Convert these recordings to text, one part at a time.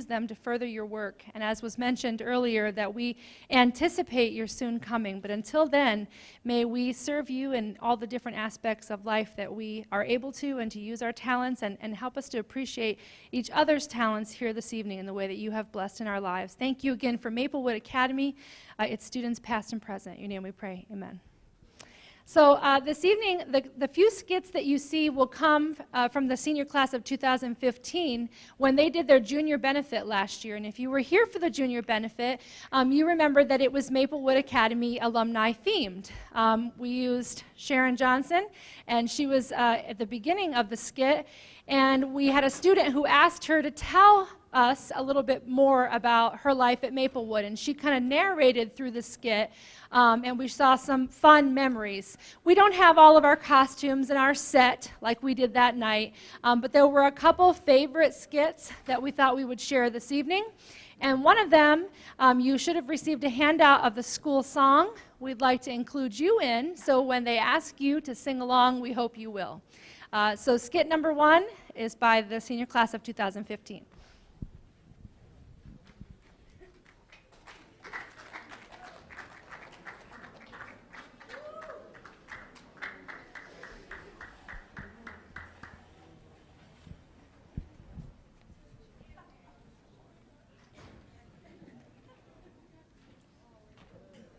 them to further your work. And as was mentioned earlier, that we anticipate your soon coming. But until then, may we serve you in all the different aspects of life that we are able to, and to use our talents and help us to appreciate each other's talents here this evening in the way that you have blessed in our lives. Thank you again for Maplewood Academy, its students past and present. In your name we pray, amen. So this evening, the few skits that you see will come from the senior class of 2015 when they did their junior benefit last year. And if you were here for the junior benefit, you remember that it was Maplewood Academy alumni themed. We used Sharon Johnson, and she was at the beginning of the skit, and we had a student who asked her to tell us a little bit more about her life at Maplewood, and she kind of narrated through the skit, and we saw some fun memories. We don't have all of our costumes in our set like we did that night, but there were a couple favorite skits that we thought we would share this evening, and one of them, you should have received a handout of the school song. We'd like to include you in, so when they ask you to sing along, we hope you will. So skit number 1 is by the senior class of 2015.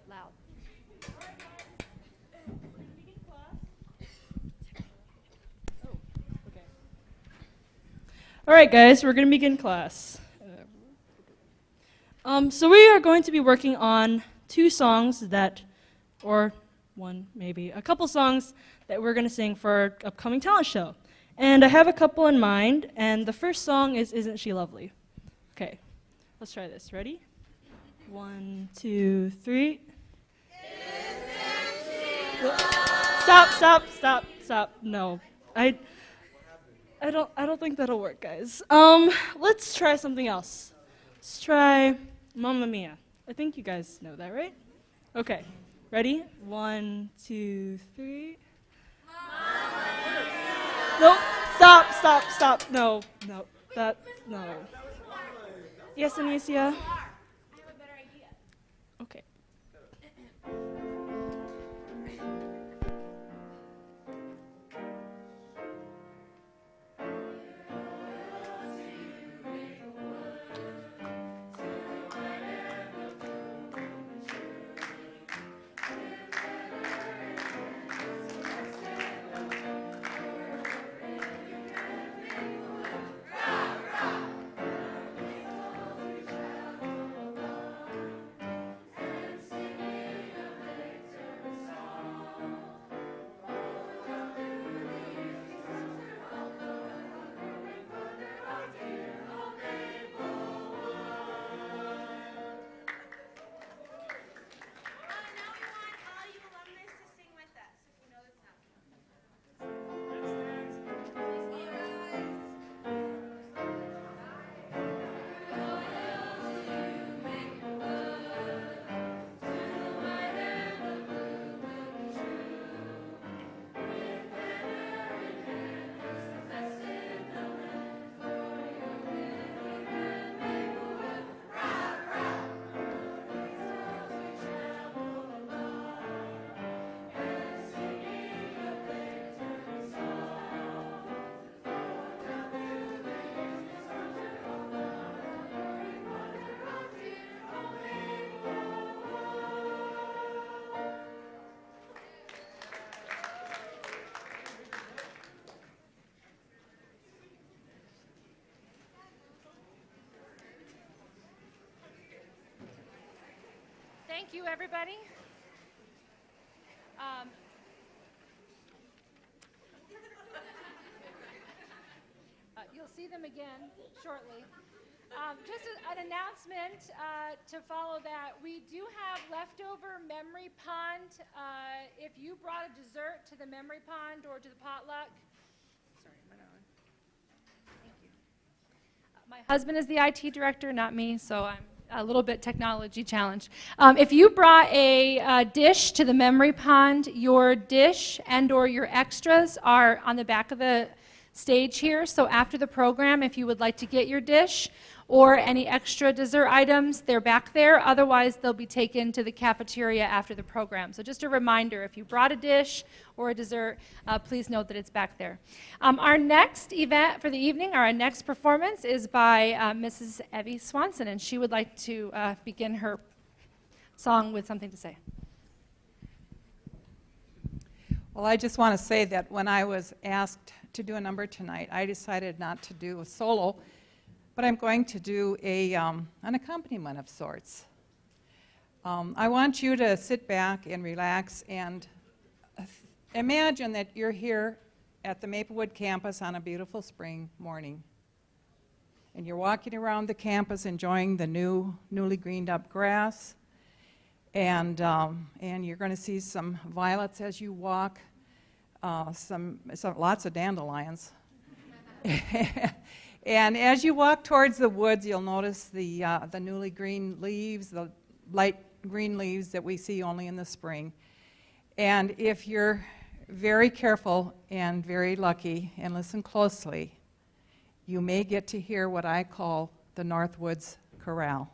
Loud. All right, guys, we're going to begin class. So we are going to be working on 2 songs or one maybe, a couple songs that we're going to sing for our upcoming talent show. And I have a couple in mind, and the first song is Isn't She Lovely? Okay, let's try this. Ready? 1, 2, 3. Stop. No. I don't think that'll work, guys. Let's try something else. Let's try Mamma Mia. I think you guys know that, right? Okay. Ready? 1, 2, 3. Nope. Stop. No. No. Yes, Anicia? I have a better idea. Okay. Thank you, everybody. You'll see them again shortly. Just an announcement to follow that. We do have leftover memory pond. If you brought a dessert to the memory pond or to the potluck. Sorry, am I on? Thank you. My husband is the IT director, not me, so I'm a little bit technology challenged. If you brought a dish to the memory pond, your dish and or your extras are on the back of the stage here. So after the program, if you would like to get your dish, or any extra dessert items, they're back there. Otherwise, they'll be taken to the cafeteria after the program. So just a reminder, if you brought a dish or a dessert, please note that it's back there. Our next event for the evening, our next performance is by Mrs. Evie Swanson, and she would like to begin her song with something to say. Well, I just want to say that when I was asked to do a number tonight, I decided not to do a solo, but I'm going to do an accompaniment of sorts. I want you to sit back and relax and imagine that you're here at the Maplewood campus on a beautiful spring morning. And you're walking around the campus enjoying the newly greened up grass. And you're going to see some violets as you walk, lots of dandelions. And as you walk towards the woods, you'll notice the newly green leaves, the light green leaves that we see only in the spring. And if you're very careful and very lucky and listen closely, you may get to hear what I call the Northwoods Chorale.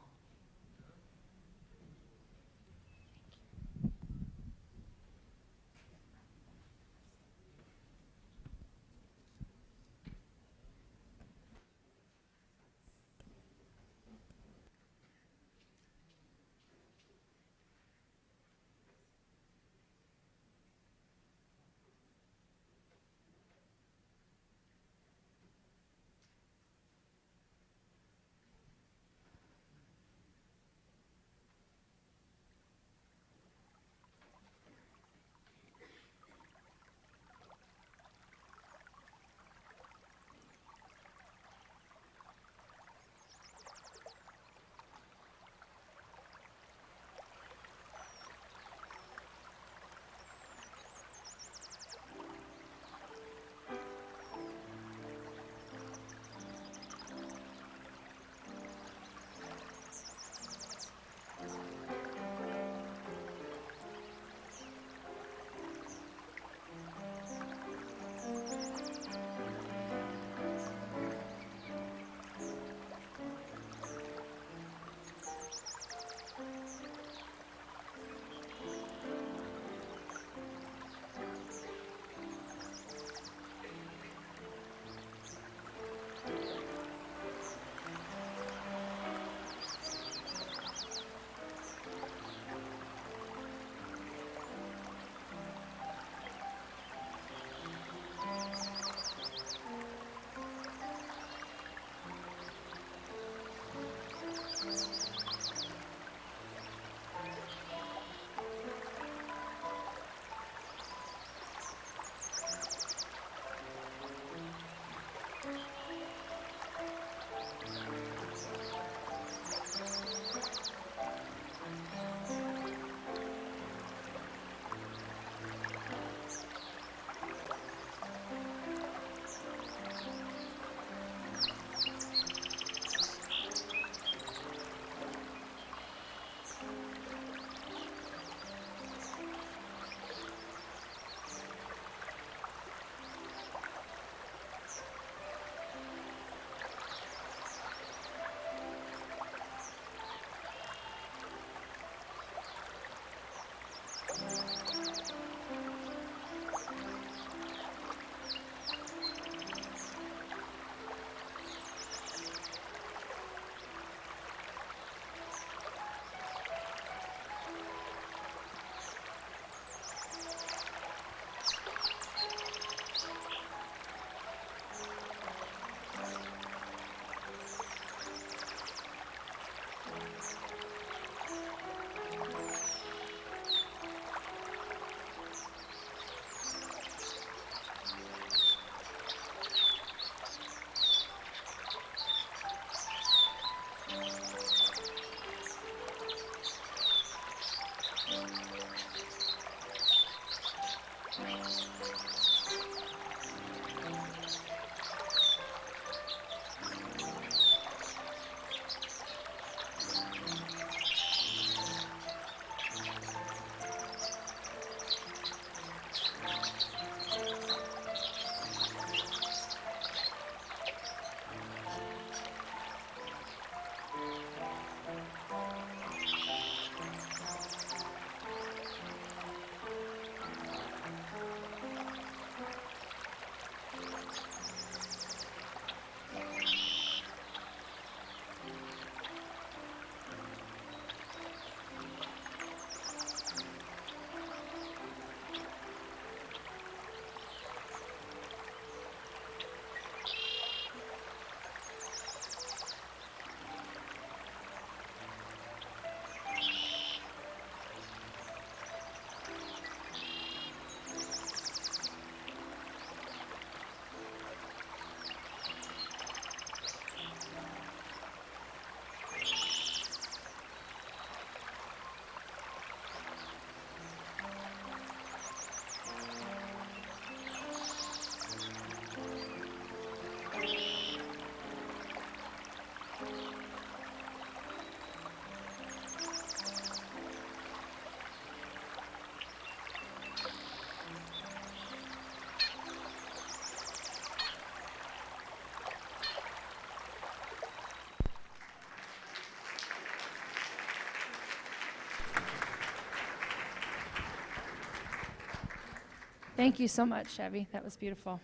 Thank you so much, Chevy. That was beautiful.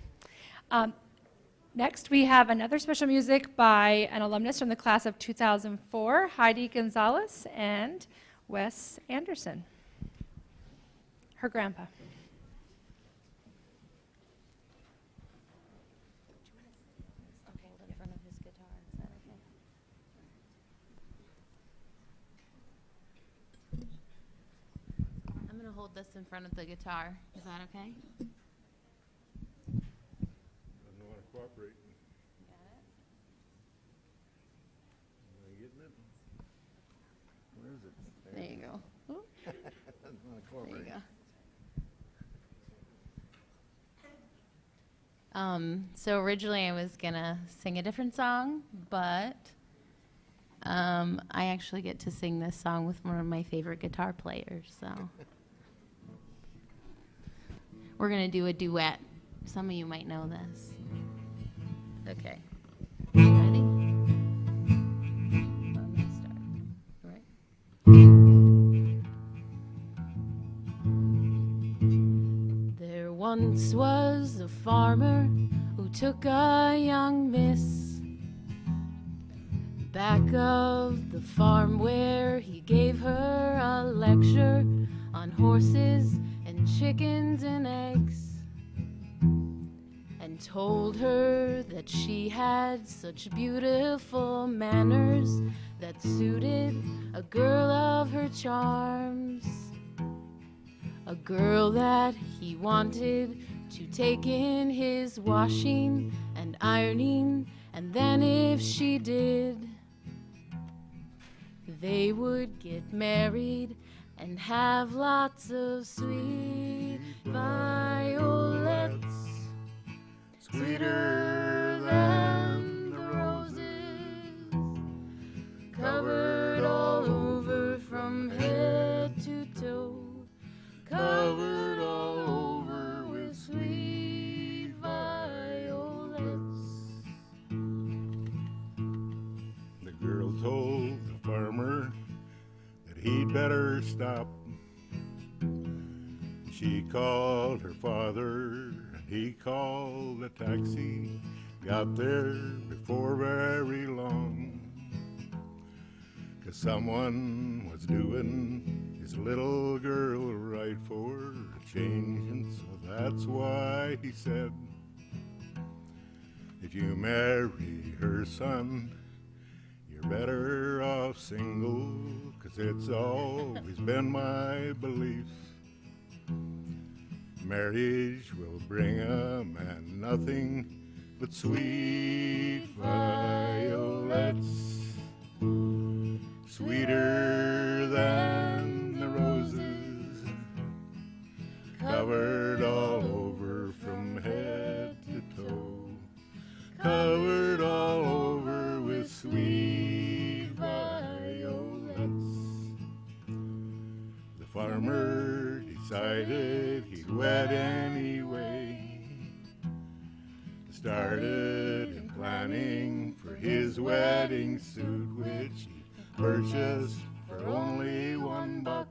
Next, we have another special music by an alumnus from the class of 2004, Heidi Gonzalez and Wes Anderson, her grandpa. Hold in front of his guitar. Is that okay? I'm going to hold this in front of the guitar. Is that okay? Doesn't want to cooperate. Got it? Am I getting it? Where is it? There you go. Ooh, Doesn't want to there you cooperate. go. So originally I was going to sing a different song, but I actually get to sing this song with one of my favorite guitar players, so. We're going to do a duet. Some of you might know this. Okay. Ready? I'm going to start. All right. There once was a farmer who took a young miss back of the farm where he gave her a lecture on horses and chickens and eggs, and told her that she had such beautiful manners that suited a girl of her charms, a girl that he wanted to take in his washing and ironing, and then if she did, they would get married and have lots of sweet violets, sweeter than the roses, covered all over from head to toe, covered all over with sweet violets. The girl told the farmer that he'd better stop. She called her father, and he called a taxi. Got there before very long, 'cause someone was doing his little girl right for a change, and so that's why he said, if you marry her son, you're better off single, 'cause it's always been my belief marriage will bring a man nothing but sweet violets, sweeter than the roses, covered all over from head to toe, covered all over with sweet violets. The farmer decided he'd wed anyway, started in planning for his wedding suit, which he purchased for only $1.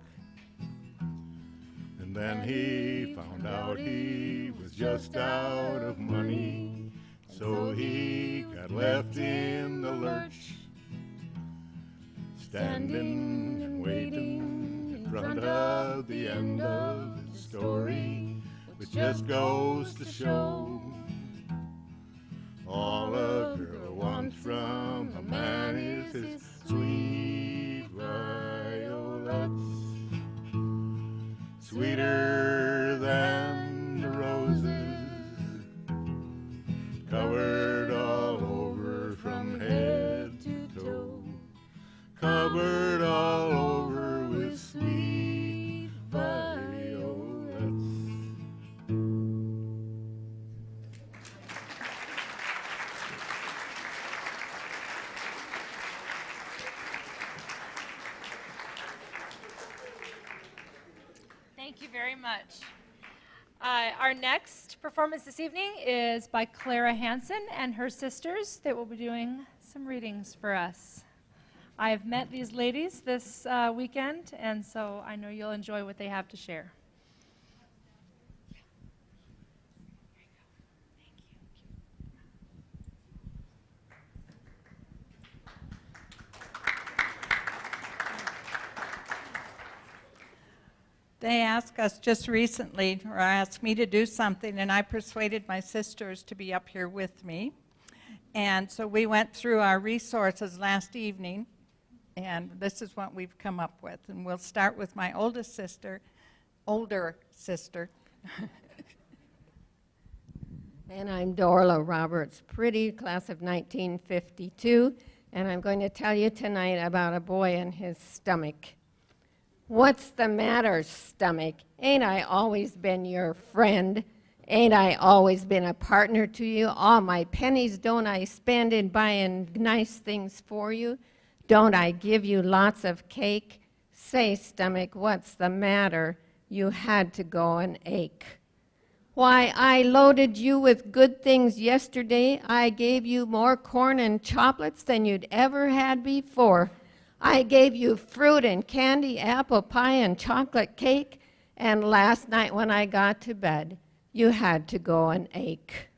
And then he found out he was just out of money, so he got left in the lurch, standing and waiting in front of the end of the story, which just goes to show all a girl wants from a man is his sweet violets, sweeter than the roses, covered all over from head to toe, covered all over with sweet violets. Thank you very much. Our next performance this evening is by Clara Hansen and her sisters that will be doing some readings for us. I have met these ladies this weekend, and so I know you'll enjoy what they have to share. They asked us just recently, or asked me to do something, and I persuaded my sisters to be up here with me. And so we went through our resources last evening, and this is what we've come up with. And we'll start with my older sister. And I'm Dorla Roberts, pretty class of 1952, and I'm going to tell you tonight about a boy and his stomach. What's the matter, stomach? Ain't I always been your friend? Ain't I always been a partner to you? All my pennies don't I spend in buying nice things for you? Don't I give you lots of cake? Say, stomach, what's the matter? You had to go and ache. Why, I loaded you with good things yesterday. I gave you more corn and chocolates than you'd ever had before. I gave you fruit and candy, apple pie and chocolate cake, and last night when I got to bed, you had to go and ache.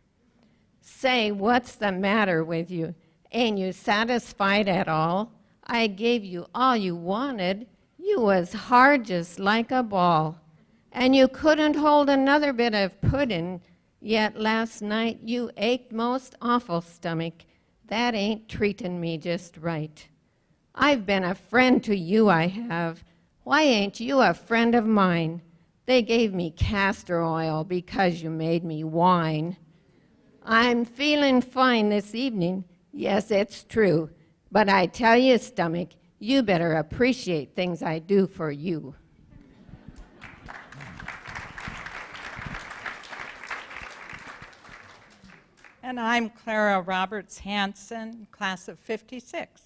Say, what's the matter with you? Ain't you satisfied at all? I gave you all you wanted. You was hard just like a ball. And you couldn't hold another bit of pudding, yet last night you ached most awful, stomach. That ain't treatin' me just right. I've been a friend to you, I have. Why ain't you a friend of mine? They gave me castor oil because you made me whine. I'm feeling fine this evening. Yes, it's true. But I tell you, stomach, you better appreciate things I do for you. And I'm Clara Roberts Hanson, class of 56.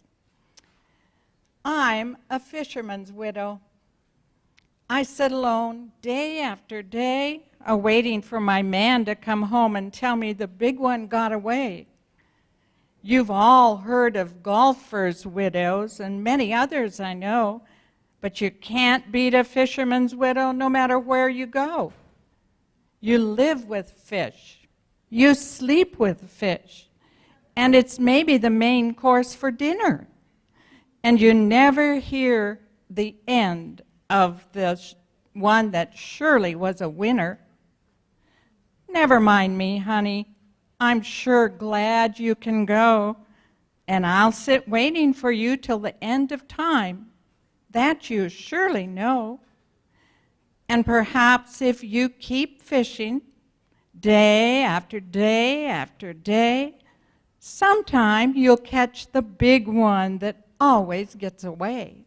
I'm a fisherman's widow. I sit alone day after day, awaiting for my man to come home and tell me the big one got away. You've all heard of golfers' widows and many others I know, but you can't beat a fisherman's widow no matter where you go. You live with fish. You sleep with fish. And it's maybe the main course for dinner. And you never hear the end of the one that surely was a winner. Never mind me, honey. I'm sure glad you can go, and I'll sit waiting for you till the end of time. That you surely know. And perhaps if you keep fishing day after day after day, sometime you'll catch the big one that always gets away.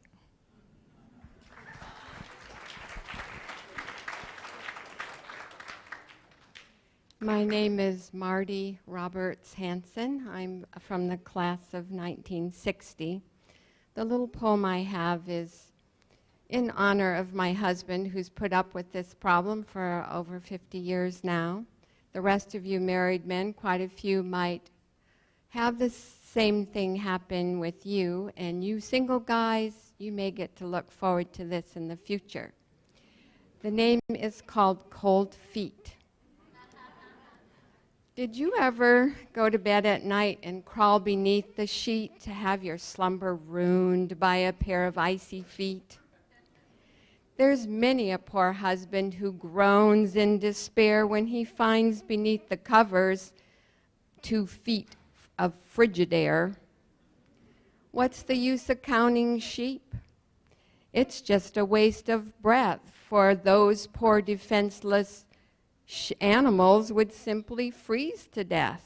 My name is Marty Roberts Hanson. I'm from the class of 1960. The little poem I have is in honor of my husband, who's put up with this problem for over 50 years now. The rest of you married men, quite a few might have the same thing happen with you, and you single guys, you may get to look forward to this in the future. The name is called Cold Feet. Did you ever go to bed at night and crawl beneath the sheet to have your slumber ruined by a pair of icy feet? There's many a poor husband who groans in despair when he finds beneath the covers 2 feet of frigid air. What's the use of counting sheep? It's just a waste of breath, for those poor defenseless animals would simply freeze to death.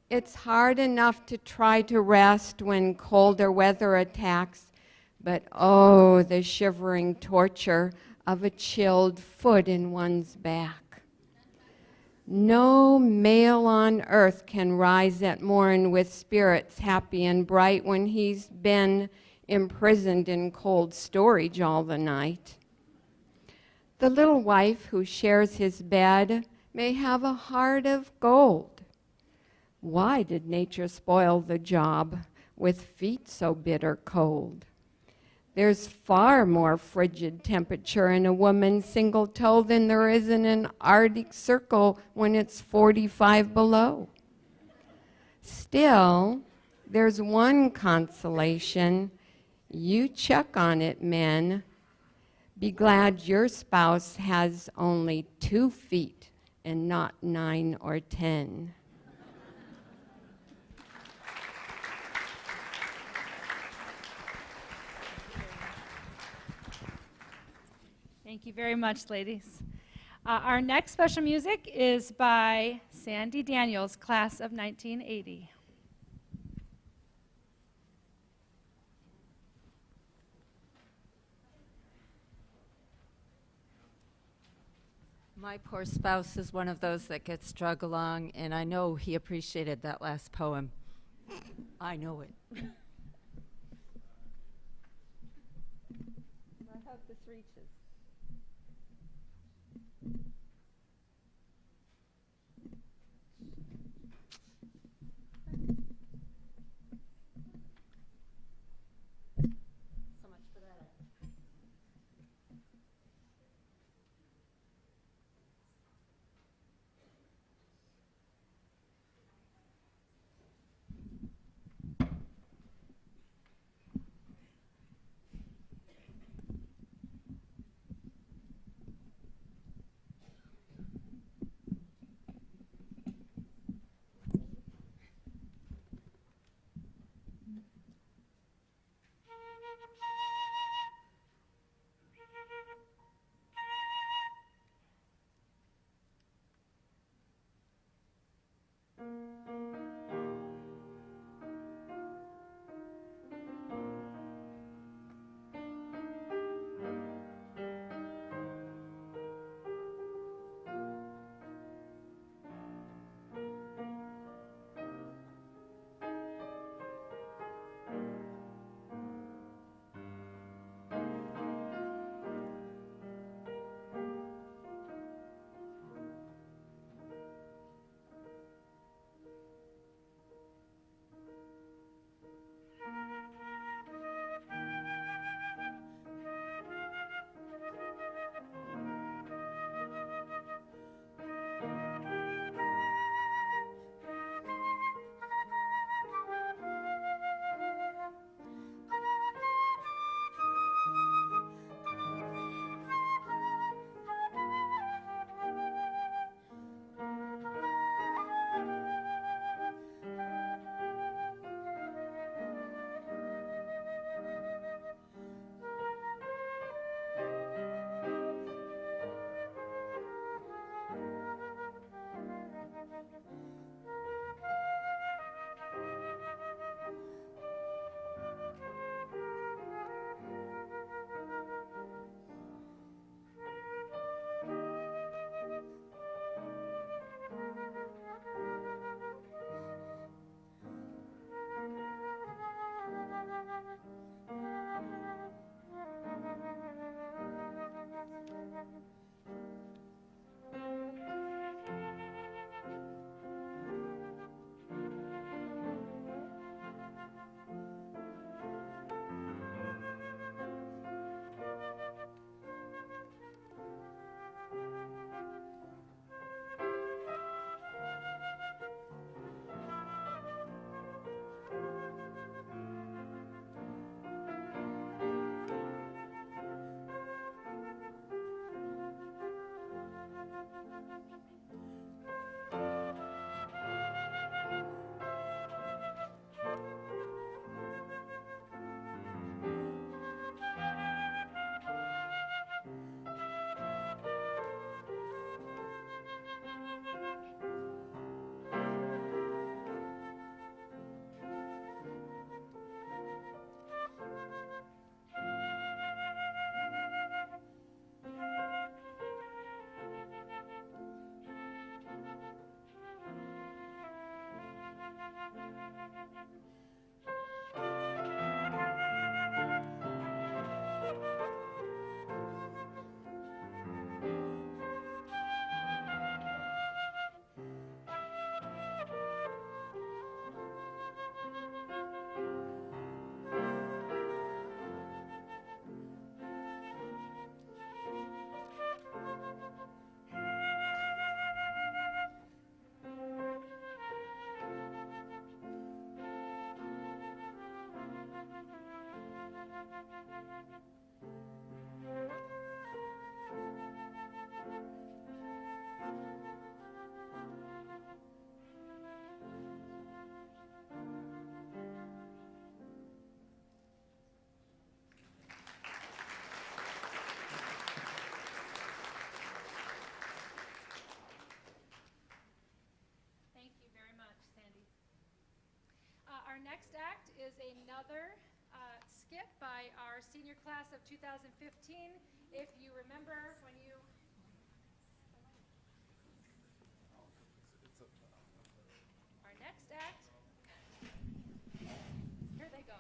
It's hard enough to try to rest when colder weather attacks, but oh, the shivering torture of a chilled foot in one's back. No male on earth can rise at morn with spirits happy and bright when he's been imprisoned in cold storage all the night. The little wife who shares his bed may have a heart of gold. Why did nature spoil the job with feet so bitter cold? There's far more frigid temperature in a woman's single toe than there is in an Arctic Circle when it's 45 below. Still, there's one consolation. You check on it, men, Be glad your spouse has only 2 feet and not 9 or 10. Thank you very much, ladies. Our next special music is by Sandy Daniels, class of 1980. My poor spouse is one of those that gets drug along, and I know he appreciated that last poem. I know it. I hope this reaches. So much for that. next act is another skit by our senior class of 2015. If you remember when you... Our next act, here they go.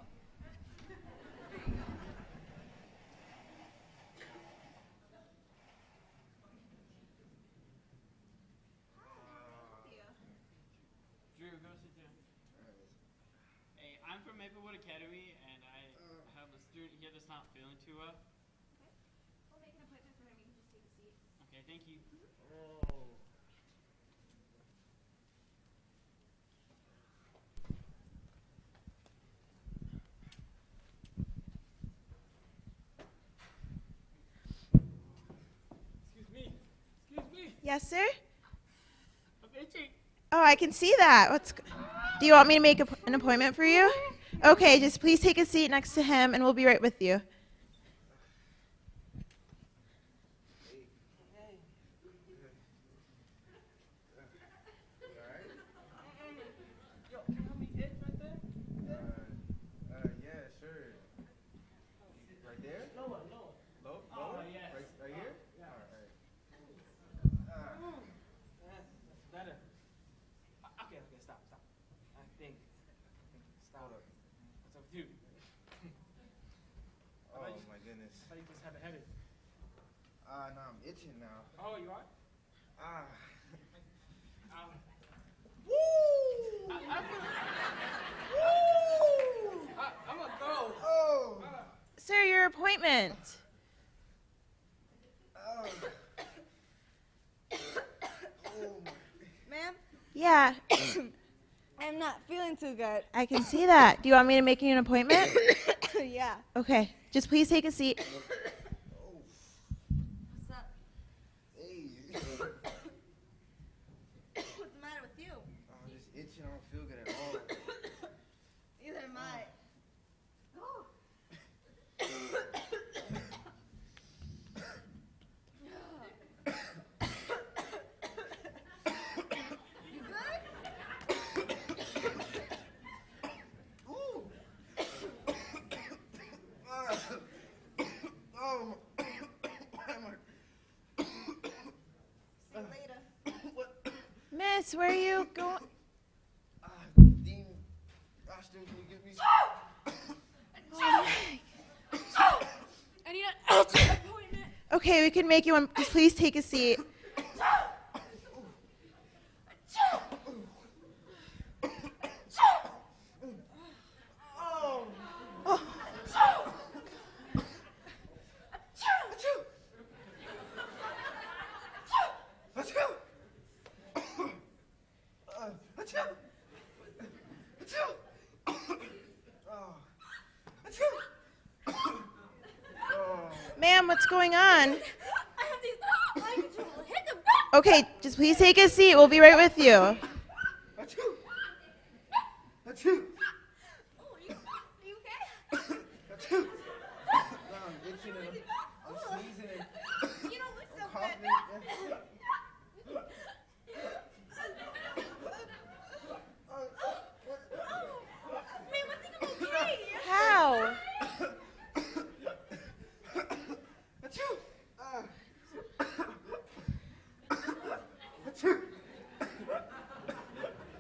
Drew, go sit down. Hey, I'm from Maplewood Academy, and I have a student here that's not feeling too well. We'll make an appointment for him. You can just take a seat. Okay, thank you. Excuse me. Excuse me. Yes, sir? I'm itching. Oh, I can see that. Do you want me to make an appointment for you? Okay, just please take a seat next to him, and we'll be right with you. Yo, can you help me itch right there? Yeah, sure. Right there? Lower, lower. Low? Oh, yes. Right here? Yeah. All right. That's better. Okay, stop. I think. Stop. Hold up. What's up with you? Oh, my goodness. I thought you just had a headache. No, I'm itching now. Oh, you are? Ah. I'm gonna go. Oh. Sir, your appointment. Oh. Ma'am, Yeah, I'm not feeling too good. I can see that. Do you want me to make you an appointment? Yeah. Okay, just please take a seat. What's up? Hey. What's the matter with you? I'm just itching. I don't feel good at all. Neither am I. You good? Oh. See you later. Miss, where are you going? Dean Ashton, can you give me I need an appointment. Okay, we can make you one. Just please take a seat. Ma'am, what's going on? I have these uncontrollable hiccups. Okay, just please take a seat. We'll be right with you. Oh, are you okay? I'm itching and I'm sneezing and You don't look so coughing. good. Man, I think I'm okay. How?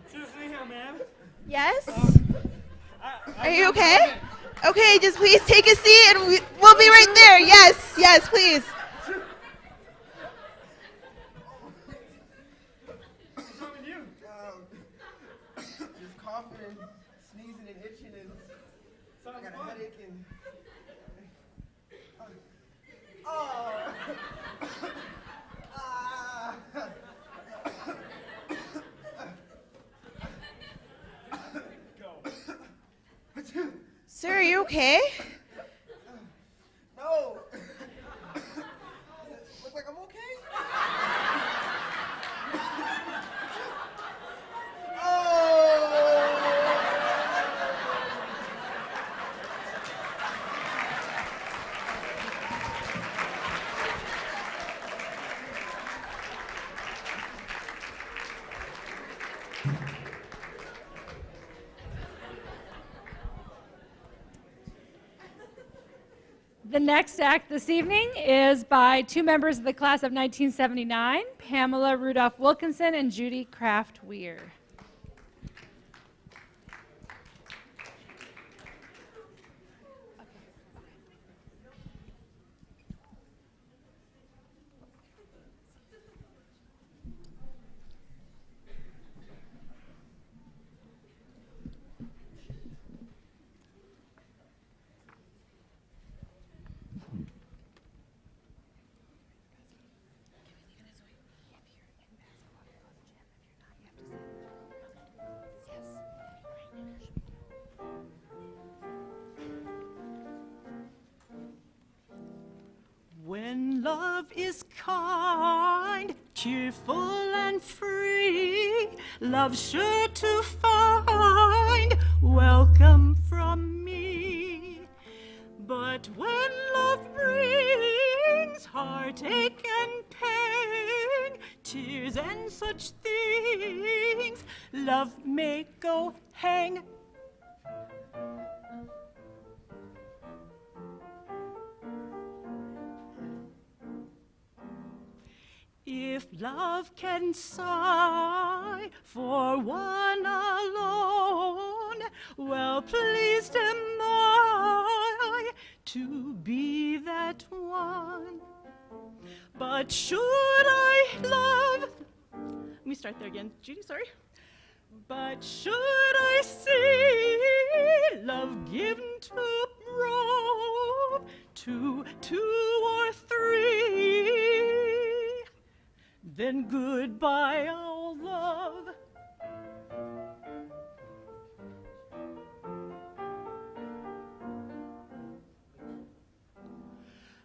Excuse me here, ma'am. Yes? I Are you okay? Okay, just please take a seat and we'll be right there. Yes, yes, please. What's wrong with you? Just coughing and sneezing and itching and I Sounds got a fun. headache and Sir, are you okay? no. Look like I'm okay? The next act this evening is by two members of the class of 1979, Pamela Rudolph Wilkinson and Judy Kraft Weir. When love is kind, cheerful and free, love's sure to find welcome from me. But when love brings heartache and pain, tears and such things, love may go hang. If love can sigh for one alone, well pleased am I to be that one. But should I love, let me start there again, Judy, sorry. But should I see love given to prove to two or three, then goodbye, all love.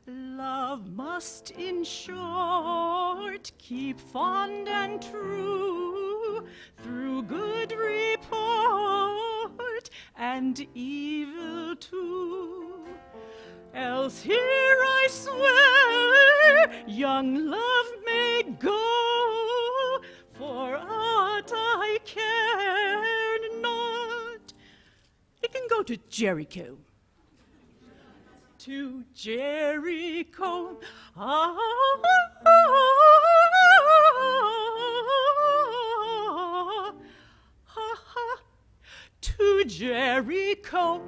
Love must, in short, keep fond and true through good report and evil too. Else here I swear young love may go for aught I care not. It can go to Jericho. To Jericho. To Jericho.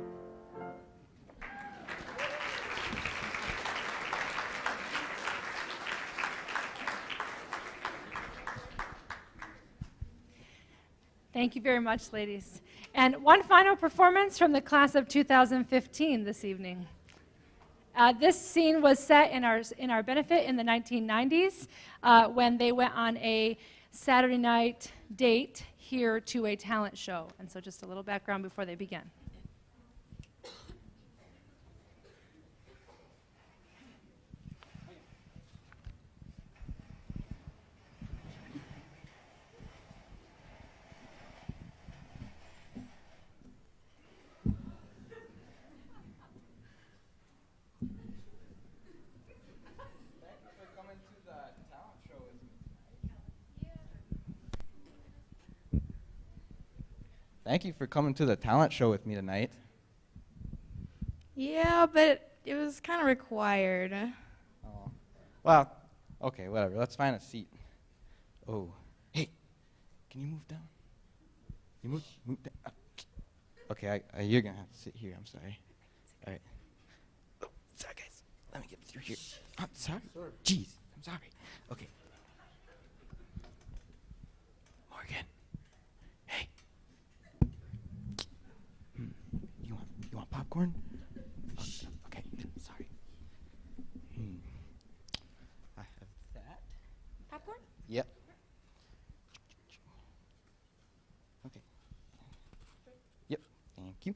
Thank you very much, ladies. And one final performance from the class of 2015 this evening. This scene was set in our benefit in the 1990s when they went on a Saturday night date here to a talent show. And so just a little background before they begin. Thank you for coming to the talent show with me tonight. Yeah, but it was kind of required. Oh. Well, okay, whatever. Let's find a seat. Oh, hey, can you move down? You move down. Okay, you're gonna have to sit here. I'm sorry. All right. Oh, sorry, guys. Let me get through here. I'm sorry. Jeez, I'm sorry. Okay. Morgan. Hey. You want popcorn? Okay, sorry. I have that. Popcorn? Yep. Okay. Yep, thank you.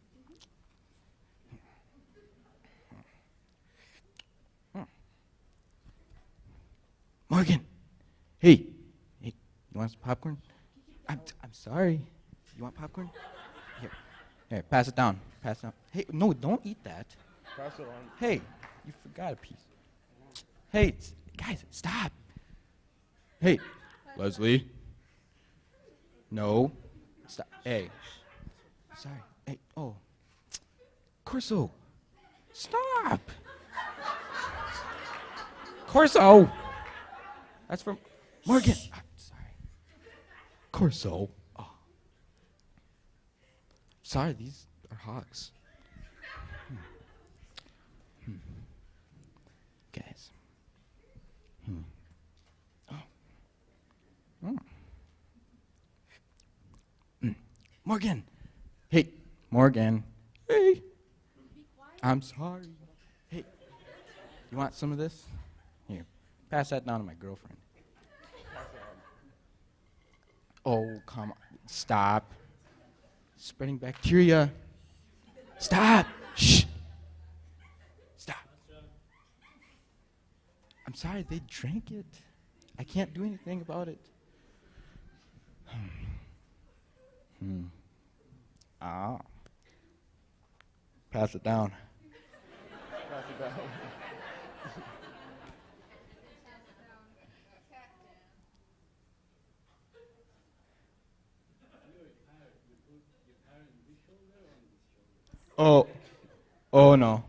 Morgan. Hey, you want some popcorn? I'm sorry. You want popcorn? Here, pass it down. Pass it down. Hey, no, don't eat that. Pass it on. Hey, you forgot a piece. Hey, guys, stop. Hey, Leslie. No. Stop. Hey. Sorry. Hey, oh. Corso. Stop. Corso. That's from Morgan. Ah, sorry. Corso. Oh. Sorry, these are hogs. Guys. Oh. Oh. Morgan. Hey, Morgan. Hey. I'm sorry. Hey, you want some of this? Here, pass that down to my girlfriend. Oh, come on. Stop. Spreading bacteria. Stop. Shh. Stop. I'm sorry, they drank it. I can't do anything about it. Ah. Pass it down. Pass it down. Oh no.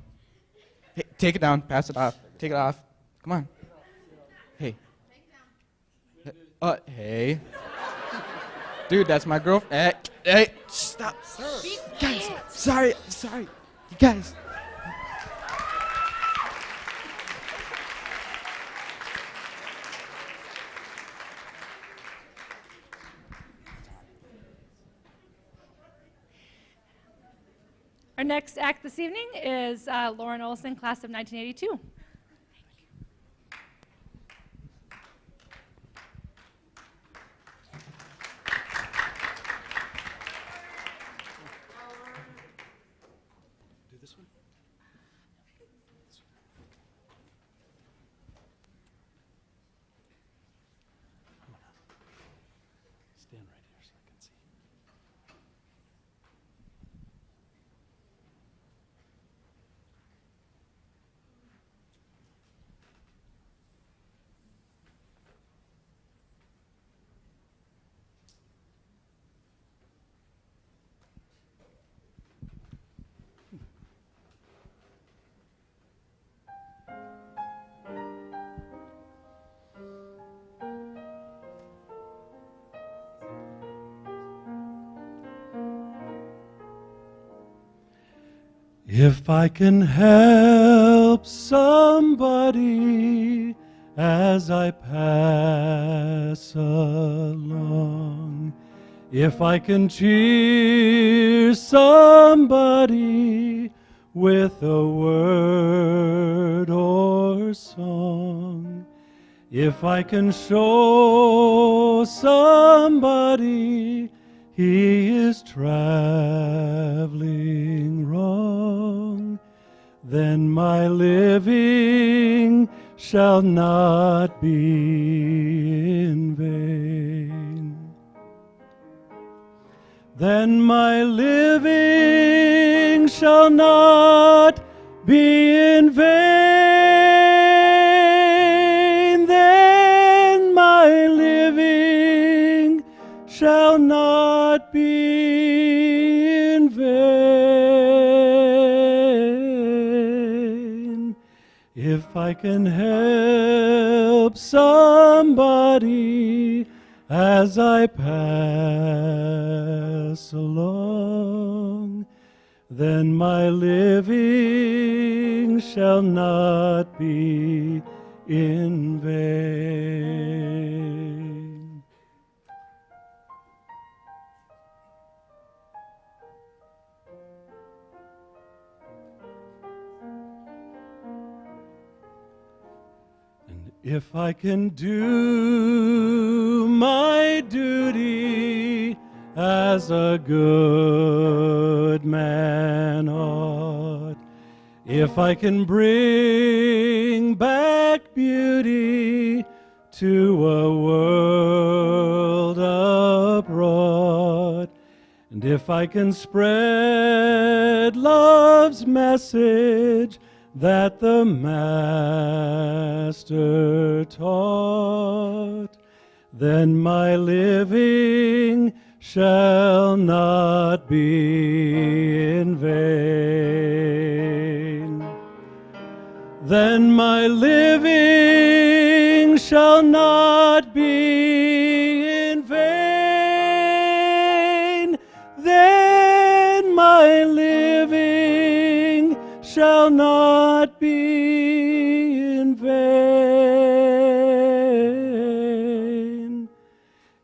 Hey, take it down. Pass it off. Take it off. Come on. Hey. Hey. Dude, that's my girlfriend. Hey, stop. Guys, sorry. You guys. Our next act this evening is Lauren Olson, class of 1982. Do this one? I'm gonna stand right here so I can see. If I can help somebody as I pass along, if I can cheer somebody with a word or song, if I can show somebody he is traveling wrong, then my living shall not be in vain. Then my living shall not be in vain. Then my living shall not be in vain. If I can help somebody as I pass along, then my living shall not be in vain. And if I can do my duty as a good man ought, if I can bring back beauty to a world abroad, and if I can spread love's message that the Master taught, then my living shall not be in vain. then my living shall not be in vain. Then my living shall not be in vain.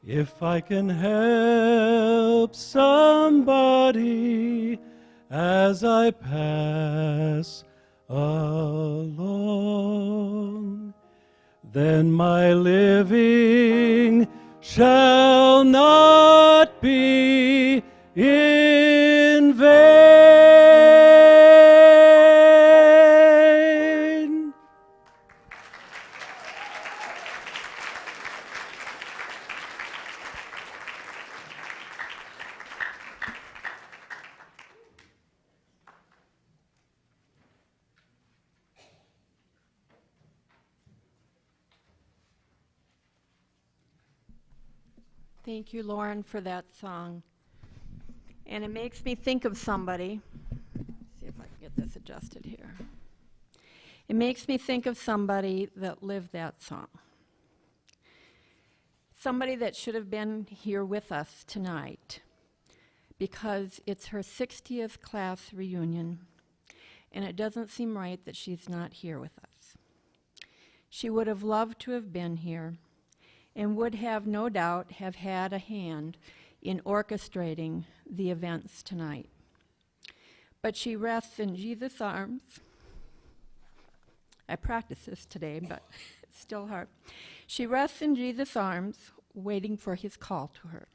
If I can help somebody as I pass along, then my living shall not be in vain. Thank you, Lauren, for that song. And it makes me think of somebody. Let's see if I can get this adjusted here. It makes me think of somebody that lived that song. Somebody that should have been here with us tonight, because it's her 60th class reunion, and it doesn't seem right that she's not here with us. She would have loved to have been here, and would have no doubt have had a hand in orchestrating the events tonight. But she rests in Jesus' arms. I practiced this today, but it's still hard. She rests in Jesus' arms, waiting for his call to her.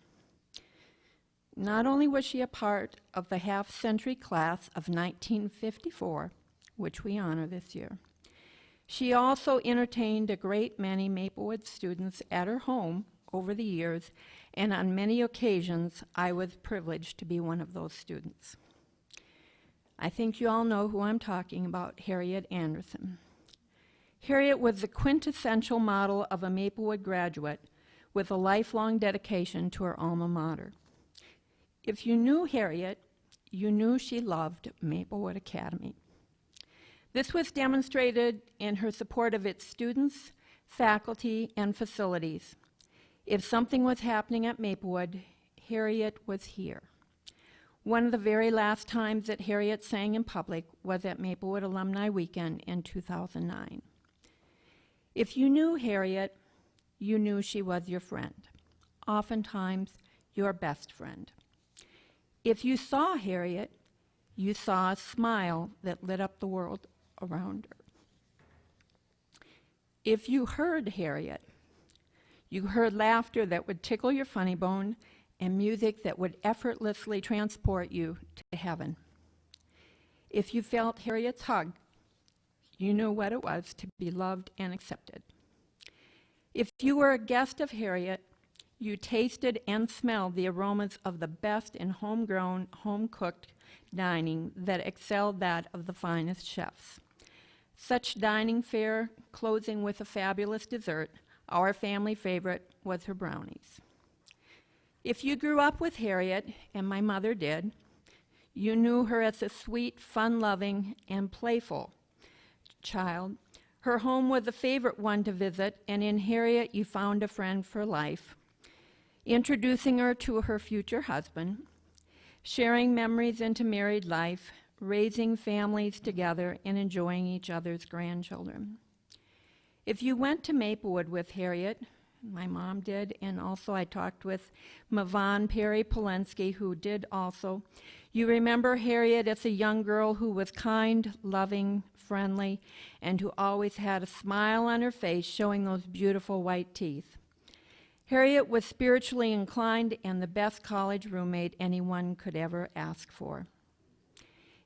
Not only was she a part of the half-century class of 1954, which we honor this year, she also entertained a great many Maplewood students at her home over the years, and on many occasions I was privileged to be one of those students. I think you all know who I'm talking about, Harriet Anderson. Harriet was the quintessential model of a Maplewood graduate with a lifelong dedication to her alma mater. If you knew Harriet, you knew she loved Maplewood Academy. This was demonstrated in her support of its students, faculty, and facilities. If something was happening at Maplewood, Harriet was here. One of the very last times that Harriet sang in public was at Maplewood Alumni Weekend in 2009. If you knew Harriet, you knew she was your friend, oftentimes your best friend. If you saw Harriet, you saw a smile that lit up the world around her. If you heard Harriet, you heard laughter that would tickle your funny bone and music that would effortlessly transport you to heaven. If you felt Harriet's hug, you knew what it was to be loved and accepted. If you were a guest of Harriet, you tasted and smelled the aromas of the best in homegrown, home-cooked dining that excelled that of the finest chefs. Such dining fare, closing with a fabulous dessert, our family favorite was her brownies. If you grew up with Harriet, and my mother did, you knew her as a sweet, fun-loving, and playful child. Her home was a favorite one to visit, and in Harriet you found a friend for life. Introducing her to her future husband, sharing memories into married life, raising families together, and enjoying each other's grandchildren. If you went to Maplewood with Harriet, my mom did, and also I talked with Mavon Perry Polensky, who did also, you remember Harriet as a young girl who was kind, loving, friendly, and who always had a smile on her face, showing those beautiful white teeth. Harriet was spiritually inclined and the best college roommate anyone could ever ask for.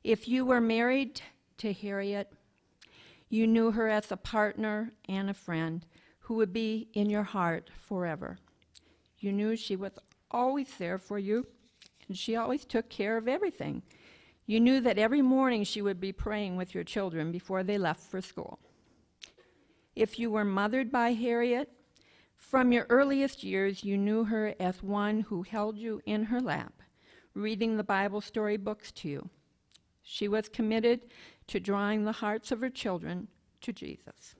If you were married to Harriet, you knew her as a partner and a friend who would be in your heart forever. You knew she was always there for you, and she always took care of everything. You knew that every morning she would be praying with your children before they left for school. If you were mothered by Harriet, from your earliest years, you knew her as one who held you in her lap, reading the Bible story books to you. She was committed to drawing the hearts of her children to Jesus.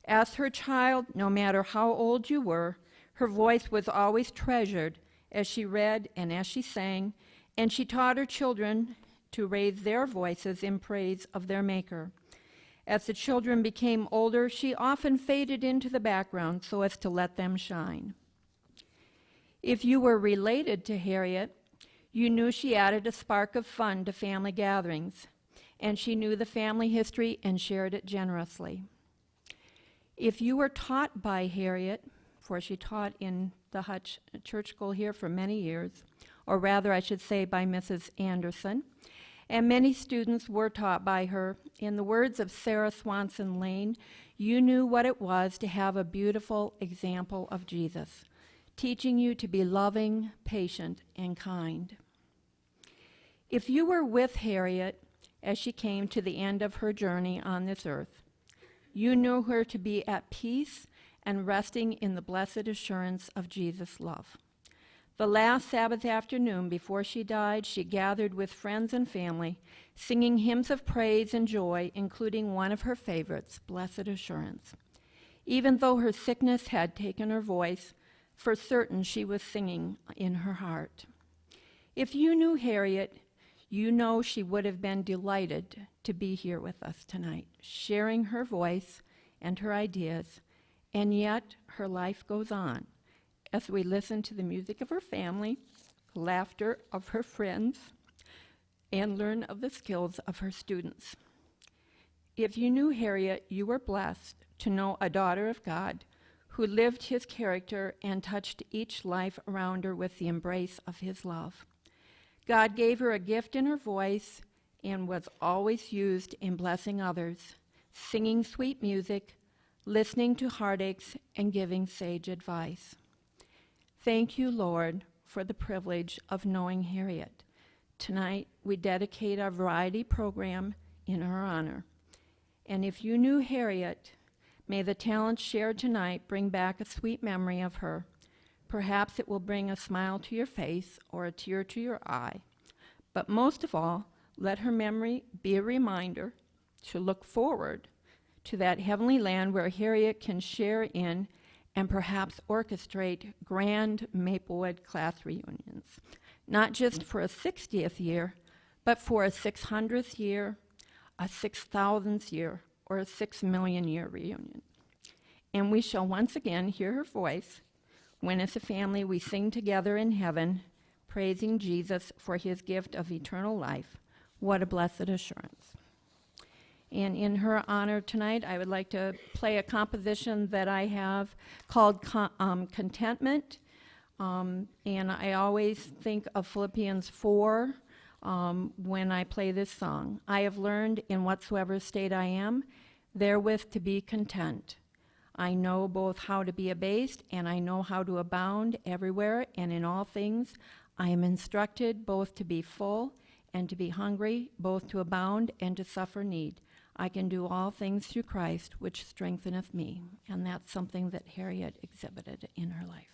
As her child, no matter how old you were, her voice was always treasured as she read and as she sang, and she taught her children to raise their voices in praise of their Maker. As the children became older, she often faded into the background so as to let them shine. If you were related to Harriet, you knew she added a spark of fun to family gatherings, and she knew the family history and shared it generously. If you were taught by Harriet, for she taught in the Hutch Church School here for many years, or rather I should say by Mrs. Anderson, and many students were taught by her. In the words of Sarah Swanson Lane, you knew what it was to have a beautiful example of Jesus, teaching you to be loving, patient, and kind. If you were with Harriet as she came to the end of her journey on this earth, you knew her to be at peace and resting in the blessed assurance of Jesus' love. The last Sabbath afternoon before she died, she gathered with friends and family, singing hymns of praise and joy, including one of her favorites, Blessed Assurance. Even though her sickness had taken her voice, for certain she was singing in her heart. If you knew Harriet, you know she would have been delighted to be here with us tonight, sharing her voice and her ideas, and yet her life goes on as we listen to the music of her family, laughter of her friends, and learn of the skills of her students. If you knew Harriet, you were blessed to know a daughter of God who lived his character and touched each life around her with the embrace of his love. God gave her a gift in her voice and was always used in blessing others, singing sweet music, listening to heartaches, and giving sage advice. Thank you, Lord, for the privilege of knowing Harriet. Tonight, we dedicate our variety program in her honor. And if you knew Harriet, may the talents shared tonight bring back a sweet memory of her. Perhaps it will bring a smile to your face or a tear to your eye. But most of all, let her memory be a reminder to look forward to that heavenly land where Harriet can share in and perhaps orchestrate grand Maplewood class reunions, not just for a 60th year, but for a 600th year, a 6,000th year, or a 6,000,000 year reunion. And we shall once again hear her voice when as a family we sing together in heaven, praising Jesus for his gift of eternal life. What a blessed assurance. And in her honor tonight, I would like to play a composition that I have called Contentment. And I always think of Philippians 4 when I play this song. I have learned in whatsoever state I am, therewith to be content. I know both how to be abased and I know how to abound everywhere and in all things. I am instructed both to be full and to be hungry, both to abound and to suffer need. I can do all things through Christ, which strengtheneth me. And that's something that Harriet exhibited in her life.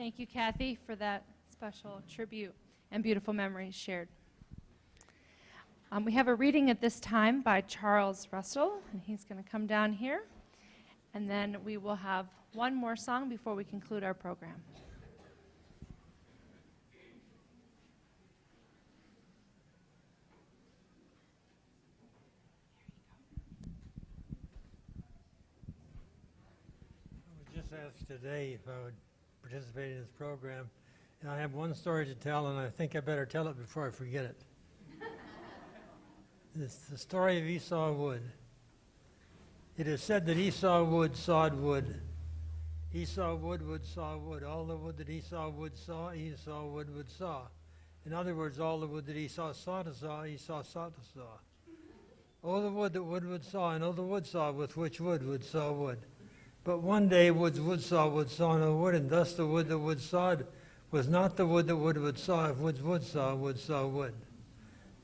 Thank you, Kathy, for that special tribute and beautiful memories shared. We have a reading at this time by Charles Russell, and he's going to come down here. And then we will have one more song before we conclude our program. I was just asked today if I would participate in this program, and I have one story to tell, and I think I better tell it before I forget it. It's the story of Esau Wood. It is said that Esau Wood sawed wood. Esau would saw wood. All the wood that Esau would saw, Esau would saw. In other words, all the wood that Esau saw to saw, Esau sought to saw. Oh, the wood that would saw, and oh, the wood saw with which would saw wood. But one day wood saw no wood, and thus the wood that wood sawed was not the wood that would saw, if wood saw wood.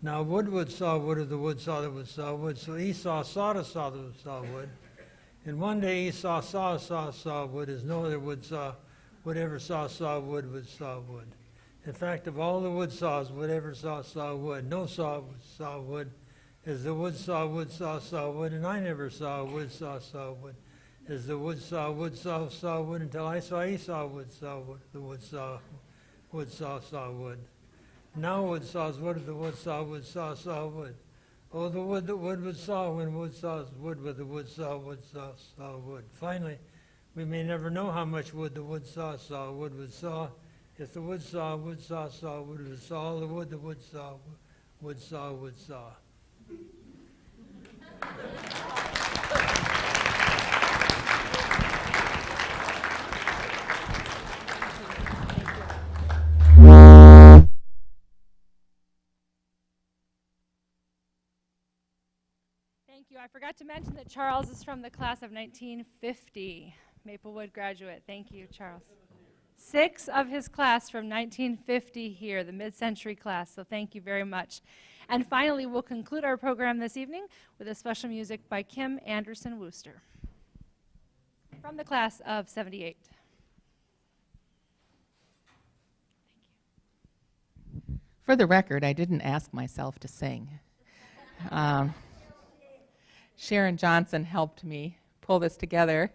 Now would saw wood of the wood saw that would saw wood, so Esau saw to saw that would saw wood. And one day Esau saw wood, as no other wood saw, would ever saw wood would saw wood. In fact, of all the wood saws, whatever saw wood, no saw wood, as the wood saw wood, and I never saw wood saw wood, as the wood saw wood, until I saw Esau wood, the wood saw wood. Now wood saws wood, the wood saw wood. Oh, the wood that would saw when wood saws wood, but the wood saw wood. Finally, we may never know how much wood the wood saw would saw. If the wood saw would saw all the wood the wood saw would saw. Thank you. I forgot to mention that Charles is from the class of 1950, Maplewood graduate. Thank you, Charles. 6 of his class from 1950 here, the mid-century class, so thank you very much. And finally, we'll conclude our program this evening with a special music by Kim Anderson Wooster from the class of 78. For the record, I didn't ask myself to sing. Sharon Johnson helped me pull this together,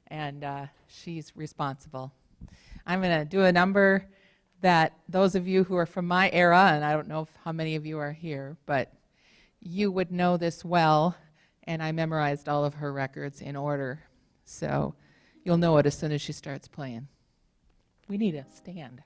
and she's responsible. I'm going to do a number that those of you who are from my era, and I don't know how many of you are here, but you would know this well, and I memorized all of her records in order, so you'll know it as soon as she starts playing. We need a stand.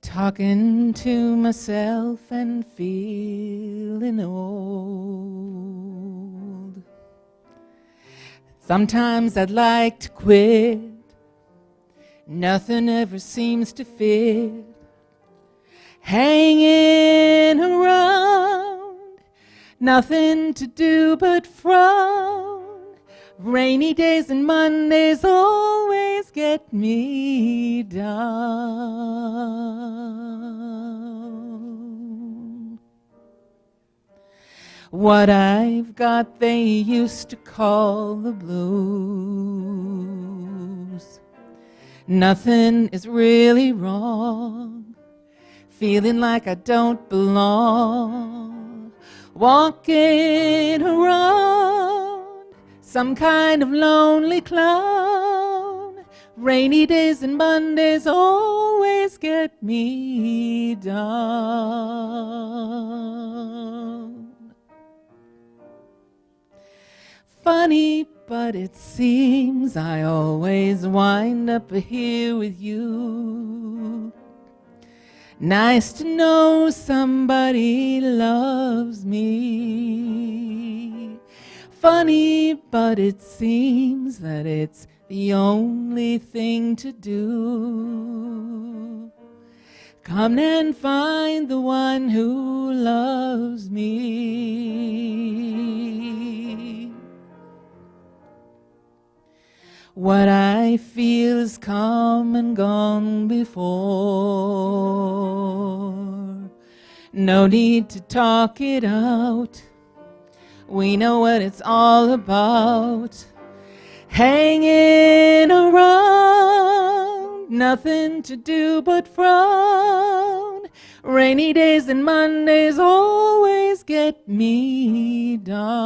Talking to myself and feeling old. Sometimes I'd like to quit. Nothing ever seems to fit. Hanging around, nothing to do but frown. Rainy days and Mondays always get me down. What I've got they used to call the blues. Nothing is really wrong. Feeling like I don't belong. Walking around some kind of lonely clown. Rainy days and Mondays always get me down. Funny, but it seems I always wind up here with you. Nice to know somebody loves me. Funny, but it seems that it's the only thing to do. Come and find the one who loves me. What I I feel has come and gone before. No need to talk it out. We know what it's all about. Hanging around, nothing to do but frown. Rainy days and Mondays always get me down.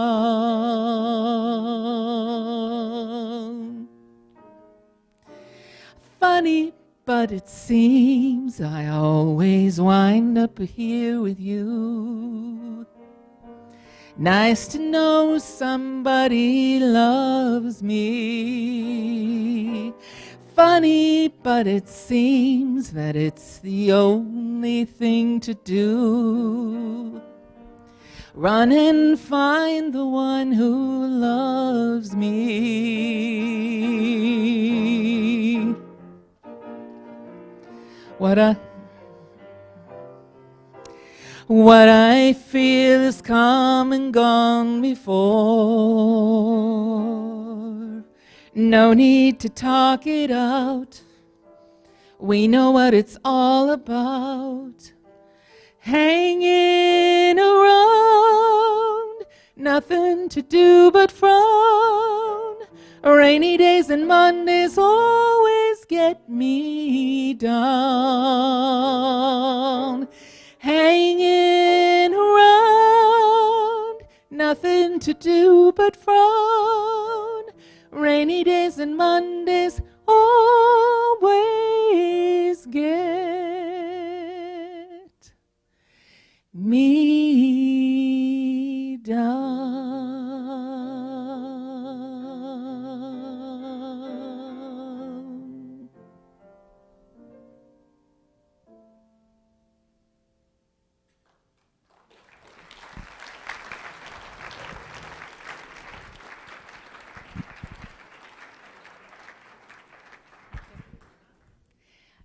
Funny, but it seems I always wind up here with you. Nice to know somebody loves me. Funny, but it seems that it's the only thing to do. Run and find the one who loves me. What I feel has come and gone before. No need to talk it out. We know what it's all about. Hanging around, nothing to do but frown. Rainy days and Mondays always get me down. Hanging around, nothing to do but frown. Rainy days and Mondays always get me down.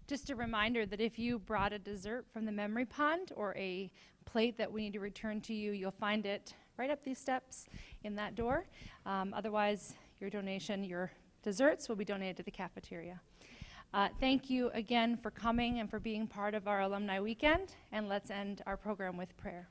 Just a reminder that if you brought a dessert from the memory pond or a plate that we need to return to you, you'll find it right up these steps in that door. Otherwise, your donation, your desserts will be donated to the cafeteria. Thank you again for coming and for being part of our alumni weekend, and let's end our program with prayer.